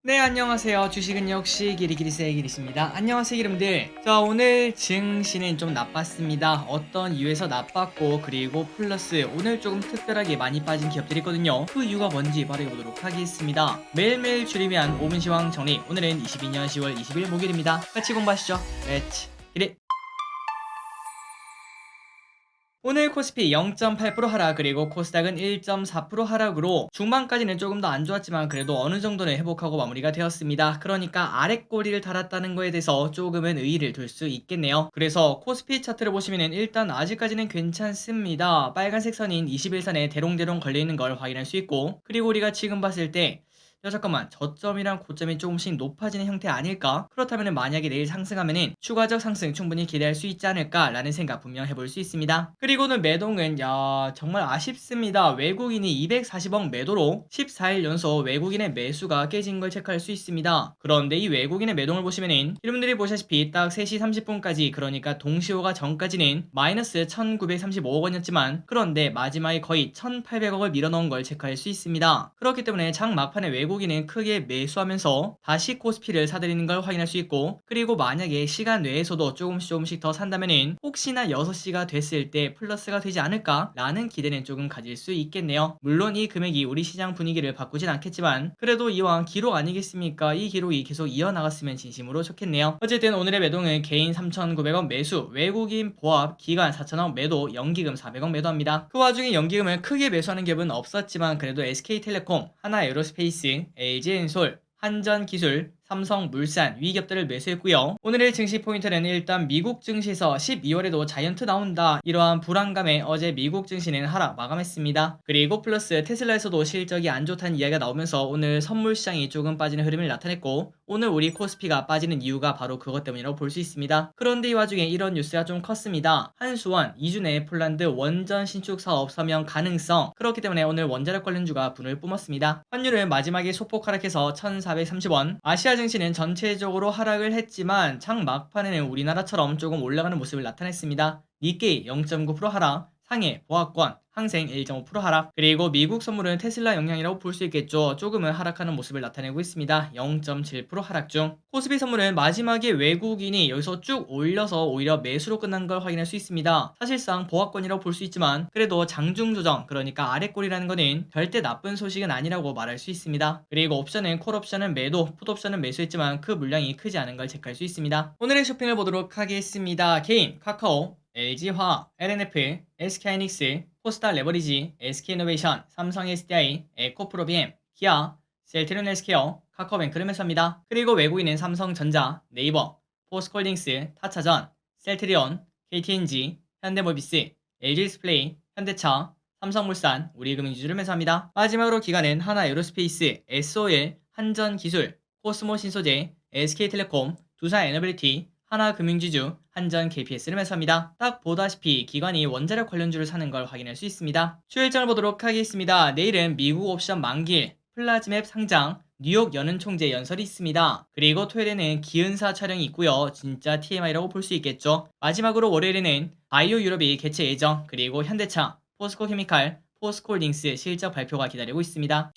네, 안녕하세요. 주식은 역시 기리기리세의 기리십니다. 안녕하세요, 여러분들. 자, 오늘 증시는 좀 나빴습니다. 어떤 이유에서 나빴고, 그리고 플러스 오늘 조금 특별하게 많이 빠진 기업들이 있거든요. 그 이유가 뭔지 바로 해보도록 하겠습니다. 매일매일 줄이면 5분 시황 정리. 오늘은 22년 10월 20일 목요일입니다. 같이 공부하시죠. 렛츠 기릿! 오늘 코스피 0.8% 하락, 그리고 코스닥은 1.4% 하락으로 중반까지는 조금 더 안 좋았지만 그래도 어느 정도는 회복하고 마무리가 되었습니다. 그러니까 아래 꼬리를 달았다는 거에 대해서 조금은 의의를 둘 수 있겠네요. 그래서 코스피 차트를 보시면은 일단 아직까지는 괜찮습니다. 빨간색 선인 21선에 대롱대롱 걸려있는 걸 확인할 수 있고, 그리고 우리가 지금 봤을 때 잠깐만, 저점이랑 고점이 조금씩 높아지는 형태 아닐까? 그렇다면 만약에 내일 상승하면은 추가적 상승 충분히 기대할 수 있지 않을까 라는 생각 분명 해볼 수 있습니다. 그리고는 매동은 정말 아쉽습니다. 외국인이 240억 매도로 14일 연속 외국인의 매수가 깨진 걸 체크할 수 있습니다. 그런데 이 외국인의 매동을 보시면은 여러분들이 보시다시피 딱 3시 30분까지, 그러니까 동시호가 전까지는 마이너스 1935억 원이었지만, 그런데 마지막에 거의 1800억을 밀어넣은 걸 체크할 수 있습니다. 그렇기 때문에 장 막판에 외국인은 크게 매수하면서 다시 코스피를 사들이는 걸 확인할 수 있고, 그리고 만약에 시간 내에서도 조금씩 더 산다면은 혹시나 6시가 됐을 때 플러스가 되지 않을까 라는 기대는 조금 가질 수 있겠네요. 물론 이 금액이 우리 시장 분위기를 바꾸진 않겠지만 그래도 이왕 기록 아니겠습니까? 이 기록이 계속 이어나갔으면 진심으로 좋겠네요. 어쨌든 오늘의 매동은 개인 3,900원 매수, 외국인 보합, 기관 4,000원 매도, 연기금 400원 매도합니다. 그 와중에 연기금을 크게 매수하는 기업은 없었지만 그래도 SK텔레콤, 하나에어로스페이스, LG엔솔, 한전기술, 삼성물산, 위기업들을 매수했고요. 오늘의 증시 포인트는 일단 미국 증시에서 12월에도 자이언트 나온다, 이러한 불안감에 어제 미국 증시는 하락 마감했습니다. 그리고 플러스 테슬라에서도 실적이 안 좋다는 이야기가 나오면서 오늘 선물 시장이 조금 빠지는 흐름을 나타냈고, 오늘 우리 코스피가 빠지는 이유가 바로 그것 때문이라고 볼 수 있습니다. 그런데 이 와중에 이런 뉴스가 좀 컸습니다. 한수원 2주 내에 폴란드 원전 신축 사업 서명 가능성. 그렇기 때문에 오늘 원자력 관련주가 분을 뿜었습니다. 환율은 마지막에 소폭 하락해서 1430원, 아시아 증시는 전체적으로 하락을 했지만 장 막판에는 우리나라처럼 조금 올라가는 모습을 나타냈습니다. 니케이 0.9% 하락, 상해, 보합권, 항생 1.5% 하락, 그리고 미국 선물은 테슬라 영향이라고 볼 수 있겠죠. 조금은 하락하는 모습을 나타내고 있습니다. 0.7% 하락 중. 코스피 선물은 마지막에 외국인이 여기서 쭉 올려서 오히려 매수로 끝난 걸 확인할 수 있습니다. 사실상 보합권이라고 볼 수 있지만 그래도 장중 조정, 그러니까 아래꼴이라는 거는 절대 나쁜 소식은 아니라고 말할 수 있습니다. 그리고 옵션은 콜옵션은 매도, 풋옵션은 매수했지만 그 물량이 크지 않은 걸 체크할 수 있습니다. 오늘의 쇼핑을 보도록 하겠습니다. 개인, 카카오, LG화학, LNF, SK하이닉스, 포스타 레버리지, SK이노베이션, 삼성 SDI, 에코프로비엠, 기아, 셀트리온 헬스케어, 카카오뱅크를 매수합니다. 그리고 외국인은 삼성전자, 네이버, 포스코홀딩스, 타차전, 셀트리온, KTNG, 현대모비스, LG디스플레이, 현대차, 삼성물산, 우리금융지주를 매수합니다. 마지막으로 기관은 하나에어로스페이스, SOL, 한전기술, 코스모신소재, SK텔레콤, 두산에너빌리티, 하나금융지주, 한전 KPS를 매수합니다. 딱 보다시피 기관이 원자력 관련주를 사는 걸 확인할 수 있습니다. 추 일정을 보도록 하겠습니다. 내일은 미국 옵션 만길, 플라즈맵 상장, 뉴욕 여는 총재 연설이 있습니다. 그리고 토요일에는 기은사 촬영이 있고요. 진짜 TMI라고 볼 수 있겠죠. 마지막으로 월요일에는 바이오 유럽이 개최 예정, 그리고 현대차, 포스코케미칼, 포스코홀딩스 실적 발표가 기다리고 있습니다.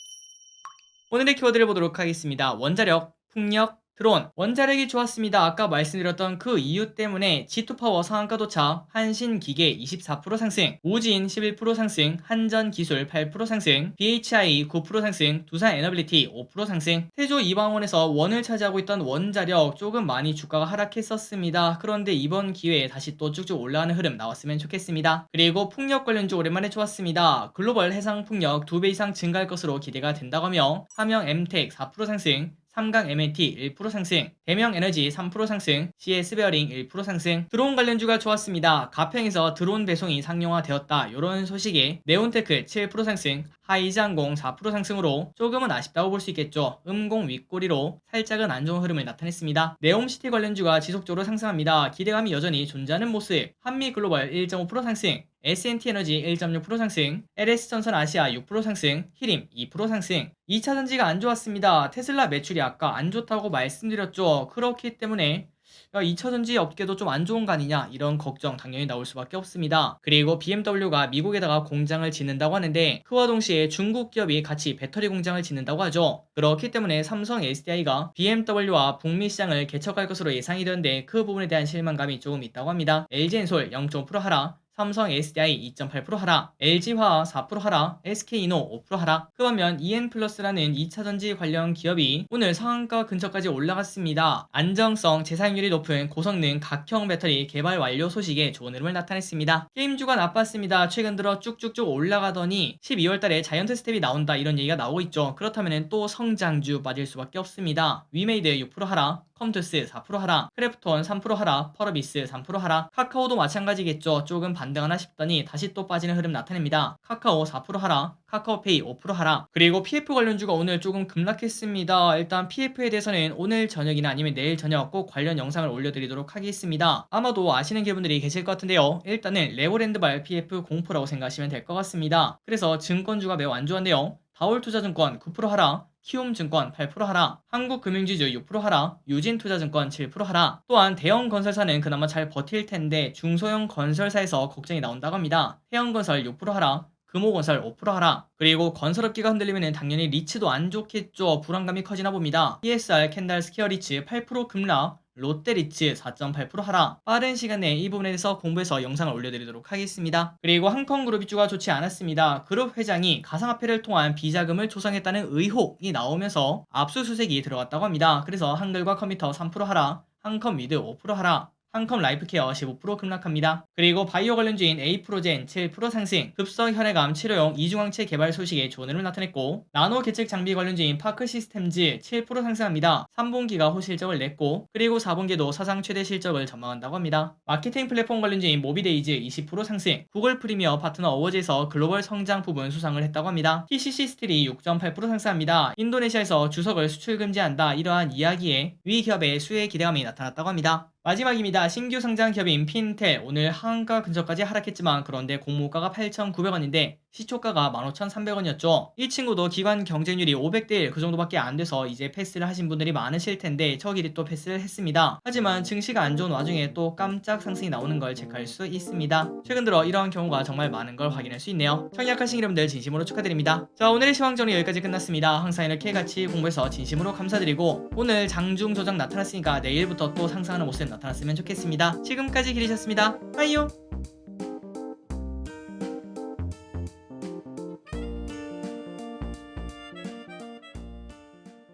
오늘의 키워드를 보도록 하겠습니다. 원자력, 풍력, 드론. 원자력이 좋았습니다. 아까 말씀드렸던 그 이유 때문에 G2파워 상한가 도착, 한신기계 24% 상승, 우진 11% 상승, 한전기술 8% 상승, BHI 9% 상승, 두산에너빌리티 5% 상승. 태조 이방원에서 원을 차지하고 있던 원자력 조금 많이 주가가 하락했었습니다. 그런데 이번 기회에 다시 또 쭉쭉 올라가는 흐름 나왔으면 좋겠습니다. 그리고 풍력 관련주 오랜만에 좋았습니다. 글로벌 해상 풍력 2배 이상 증가할 것으로 기대가 된다고 하며 삼형 엠텍 4% 상승, 삼강 M&T 1% 상승, 대명에너지 3% 상승, CS베어링 1% 상승. 드론 관련주가 좋았습니다. 가평에서 드론 배송이 상용화되었다, 이런 소식에 네온테크 7% 상승, 하이즈항공 4% 상승으로 조금은 아쉽다고 볼 수 있겠죠. 음공 윗꼬리로 살짝은 안 좋은 흐름을 나타냈습니다. 네옴시티 관련주가 지속적으로 상승합니다. 기대감이 여전히 존재하는 모습. 한미글로벌 1.5% 상승, S&T에너지 1.6% 상승, LS전선 아시아 6% 상승, 히림 2% 상승. 2차 전지가 안 좋았습니다. 테슬라 매출이 아까 안 좋다고 말씀드렸죠. 그렇기 때문에 야, 2차 전지 업계도 좀 안 좋은 거 아니냐 이런 걱정 당연히 나올 수밖에 없습니다. 그리고 BMW가 미국에다가 공장을 짓는다고 하는데 그와 동시에 중국 기업이 같이 배터리 공장을 짓는다고 하죠. 그렇기 때문에 삼성 SDI가 BMW와 북미 시장을 개척할 것으로 예상이 되는데 그 부분에 대한 실망감이 조금 있다고 합니다. LG엔솔 0.5% 하락, 삼성 SDI 2.8% 하락, LG화학 4% 하락, SK이노 5% 하락. 그 반면 EN플러스라는 2차전지 관련 기업이 오늘 상한가 근처까지 올라갔습니다. 안정성, 재사용률이 높은 고성능 각형 배터리 개발 완료 소식에 좋은 흐름을 나타냈습니다. 게임주가 나빴습니다. 최근 들어 쭉쭉쭉 올라가더니 12월달에 자이언트 스텝이 나온다 이런 얘기가 나오고 있죠. 그렇다면 또 성장주 빠질 수밖에 없습니다. 위메이드 6% 하락, 컴투스 4% 하락, 크래프톤 3% 하락, 펄어비스 3% 하락, 카카오도 마찬가지겠죠. 조금 반등하나 싶더니 다시 또 빠지는 흐름 나타냅니다. 카카오 4% 하락, 카카오페이 5% 하락. 그리고 PF 관련주가 오늘 조금 급락했습니다. 일단 PF에 대해서는 오늘 저녁이나 아니면 내일 저녁 꼭 관련 영상을 올려드리도록 하겠습니다. 아마도 아시는 분들이 계실 것 같은데요. 일단은 레고랜드발 PF 공포라고 생각하시면 될 것 같습니다. 그래서 증권주가 매우 안 좋았는데요. 다올투자증권 9% 하락, 키움증권 8% 하락, 한국금융지주 6% 하락, 유진투자증권 7% 하락. 또한 대형 건설사는 그나마 잘 버틸 텐데 중소형 건설사에서 걱정이 나온다고 합니다. 태영건설 6% 하락, 금호건설 5% 하락. 그리고 건설업계가 흔들리면 당연히 리츠도 안 좋겠죠. 불안감이 커지나 봅니다. ESR 캔달 스퀘어리츠 8% 급락, 롯데리츠 4.8% 하락. 빠른 시간 내에 이 부분에 대해서 공부해서 영상을 올려드리도록 하겠습니다. 그리고 한컴그룹이 주가 좋지 않았습니다. 그룹 회장이 가상화폐를 통한 비자금을 조성했다는 의혹이 나오면서 압수수색이 들어갔다고 합니다. 그래서 한글과 컴퓨터 3% 하락, 한컴미드 5% 하락, 한컴 라이프케어 15% 급락합니다. 그리고 바이오 관련주인 에이프로젠 7% 상승, 급성 혈액암 치료용 이중항체 개발 소식에 좋은 흐름을 나타냈고, 나노 계측 장비 관련주인 파크 시스템즈 7% 상승합니다. 3분기가 호실적을 냈고, 그리고 4분기도 사상 최대 실적을 전망한다고 합니다. 마케팅 플랫폼 관련주인 모비데이즈 20% 상승, 구글 프리미어 파트너 어워즈에서 글로벌 성장 부분 수상을 했다고 합니다. TCC 스틸이 6.8% 상승합니다. 인도네시아에서 주석을 수출 금지한다 이러한 이야기에 위 기업의 수혜 기대감이 나타났다고 합니다. 마지막입니다. 신규 상장 기업인 핀텔 오늘 하한가 근처까지 하락했지만 그런데 공모가가 8,900원인데 시초가가 15,300원이었죠. 이 친구도 기관 경쟁률이 500대 1 그 정도밖에 안 돼서 이제 패스를 하신 분들이 많으실 텐데 저길이 또 패스를 했습니다. 하지만 증시가 안 좋은 와중에 또 깜짝 상승이 나오는 걸 체크할 수 있습니다. 최근 들어 이러한 경우가 정말 많은 걸 확인할 수 있네요. 청약하신 여러분들 진심으로 축하드립니다. 자, 오늘의 시황정리 여기까지 끝났습니다. 항상 이렇게 같이 공부해서 진심으로 감사드리고 오늘 장중 조정 나타났으니까 내일부터 또 상승하는 모습 나타났으면 좋겠습니다. 지금까지 기리셨습니다. 빠이요.